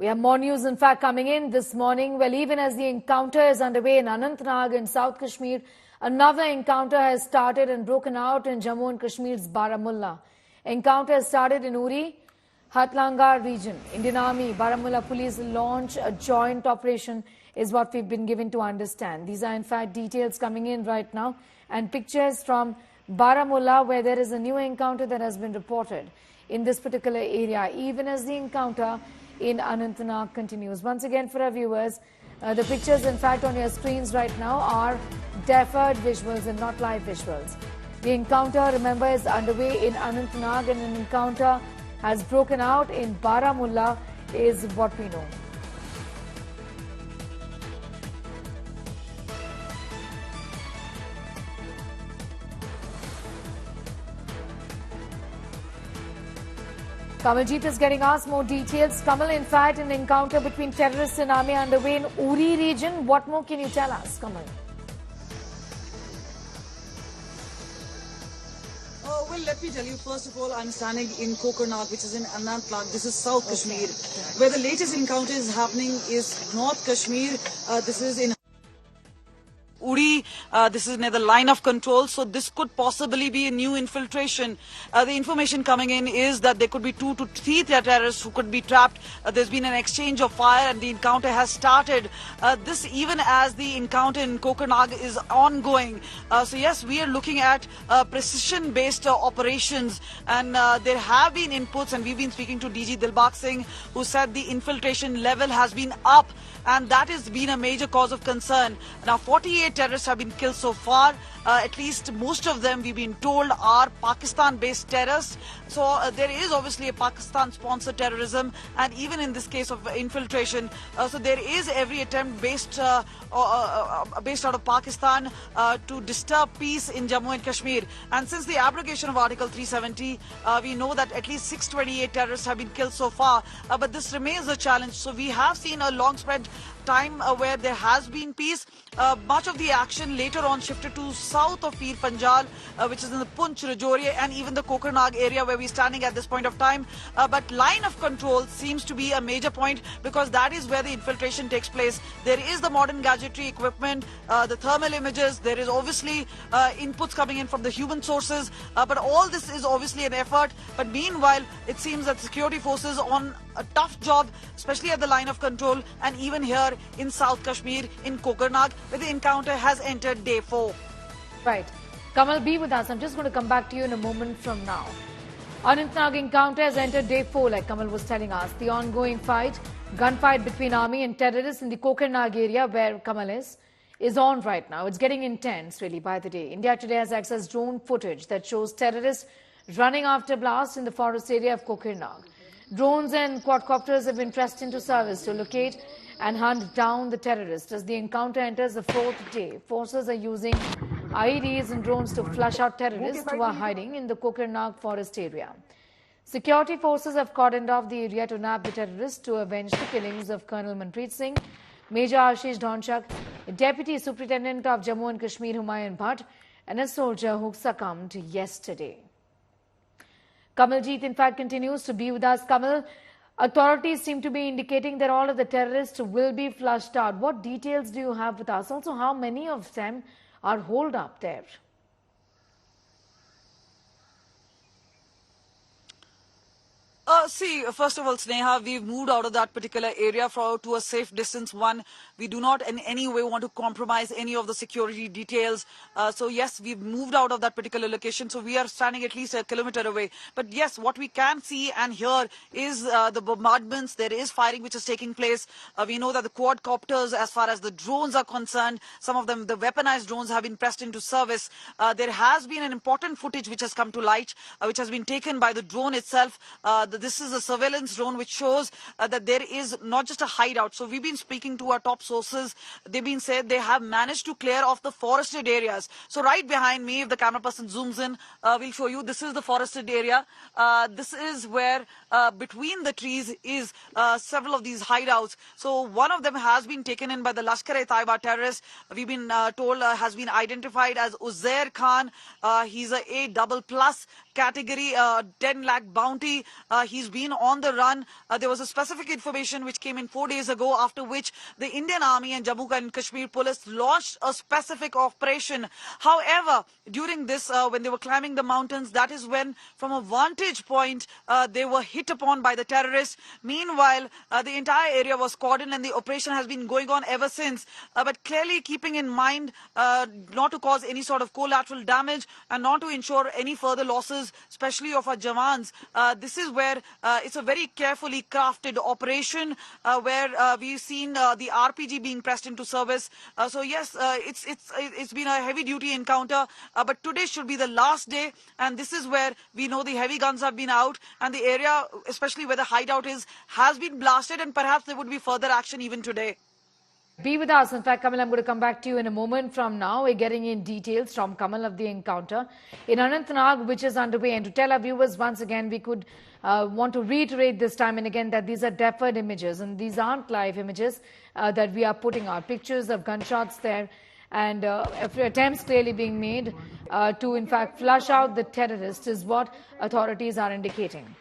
We have more news, in fact, coming in this morning. Well, even as the encounter is underway in Anantnag in South Kashmir, another encounter has started and broken out in Jammu and Kashmir's Baramulla. Encounter has started in Uri, Hathlanga region. Indian Army, Baramulla police launch a joint operation is what we've been given to understand. These are, in fact, details coming in right now and pictures from Baramulla where there is a new encounter that has been reported in this particular area, even as the encounter in Anantnag continues. Once again, for our viewers, the pictures, in fact, on your screens right now are deferred visuals and not live visuals. The encounter, remember, is underway in Anantnag, and an encounter has broken out in Baramulla is what we know. Kamaljeet is getting us more details. Kamal, in fact, an encounter between terrorists and army underway in Uri region. What more can you tell us, Kamal? Well, let me tell you, first of all, I'm standing in Kokernag, which is in Anantnag. This is South Kashmir. Where the latest encounter is happening is North Kashmir. This is in Uri, this is near the line of control, so this could possibly be a new infiltration. The information coming in is that there could be 2 to 3 terrorists who could be trapped. There's been an exchange of fire and the encounter has started. This even as the encounter in Kokernag is ongoing. So yes, we are looking at precision-based operations, and there have been inputs, and we've been speaking to DG Dilbag Singh, who said the infiltration level has been up, and that has been a major cause of concern. Now, 48 terrorists have been killed so far. At least most of them, we've been told, are Pakistan-based terrorists. So there is obviously a Pakistan-sponsored terrorism, and even in this case of infiltration, so there is every attempt based out of Pakistan to disturb peace in Jammu and Kashmir. And since the abrogation of Article 370, we know that at least 628 terrorists have been killed so far. But this remains a challenge. So we have seen a long spread time where there has been peace. Much of the action later on shifted to south of Pir Panjal, which is in the Poonch, Rajouri, and even the Kokernag area where we're standing at this point of time. But line of control seems to be a major point, because that is where the infiltration takes place. There is the modern gadgetry equipment, the thermal images. There is obviously inputs coming in from the human sources. But all this is obviously an effort. But meanwhile, it seems that security forces on a tough job, especially at the line of control, and even here in South Kashmir, in Kokernag, where the encounter has entered day 4. Right. Kamal, be with us. I'm just going to come back to you in a moment from now. Anantnag encounter has entered day 4, like Kamal was telling us. The ongoing gunfight between army and terrorists in the Kokernag area, where Kamal is on right now. It's getting intense, really, by the day. India today has accessed drone footage that shows terrorists running after blasts in the forest area of Kokernag. Drones and quadcopters have been pressed into service to locate and hunt down the terrorists. As the encounter enters the 4th day, forces are using IEDs and drones to flush out terrorists who are hiding in the Kokernag forest area. Security forces have cordoned off the area to nab the terrorists to avenge the killings of Colonel Manpreet Singh, Major Ashish Dhonchak, Deputy Superintendent of Jammu and Kashmir Humayun Bhatt, and a soldier who succumbed yesterday. Kamaljeet, in fact, continues to be with us. Kamal, authorities seem to be indicating that all of the terrorists will be flushed out. What details do you have with us? Also, how many of them are holed up there? See, first of all, Sneha, we've moved out of that particular area to a safe distance. One, we do not in any way want to compromise any of the security details. So yes, we've moved out of that particular location. So we are standing at least a kilometer away. But yes, what we can see and hear is the bombardments. There is firing which is taking place. We know that the quadcopters, as far as the drones are concerned, some of them, the weaponized drones, have been pressed into service. There has been an important footage which has come to light, which has been taken by the drone itself. This is a surveillance drone which shows that there is not just a hideout. So we've been speaking to our top sources. They've been said they have managed to clear off the forested areas. So right behind me, if the camera person zooms in, we'll show you. This is the forested area. This is where between the trees is several of these hideouts. So one of them has been taken in by the Lashkar-e-Taiba terrorists. We've been told has been identified as Uzair Khan. He's a A++. category, 10 lakh bounty. He's been on the run. There was a specific information which came in 4 days ago, after which the Indian Army and Jammu and Kashmir police launched a specific operation. However, during this, when they were climbing the mountains, that is when, from a vantage point, they were hit upon by the terrorists. Meanwhile, the entire area was cordoned and the operation has been going on ever since. But clearly keeping in mind not to cause any sort of collateral damage and not to ensure any further losses, especially of our Jawans. This is where it's a very carefully crafted operation where we've seen the RPG being pressed into service. So yes, it's been a heavy duty encounter, but today should be the last day, and this is where we know the heavy guns have been out and the area, especially where the hideout is, has been blasted, and perhaps there would be further action even today. Be with us. In fact, Kamal, I'm going to come back to you in a moment from now. We're getting in details from Kamal of the encounter in Anantnag, which is underway. And to tell our viewers once again, we could want to reiterate this time and again that these are deferred images and these aren't live images that we are putting out. Pictures of gunshots there and attempts clearly being made to, in fact, flush out the terrorists is what authorities are indicating.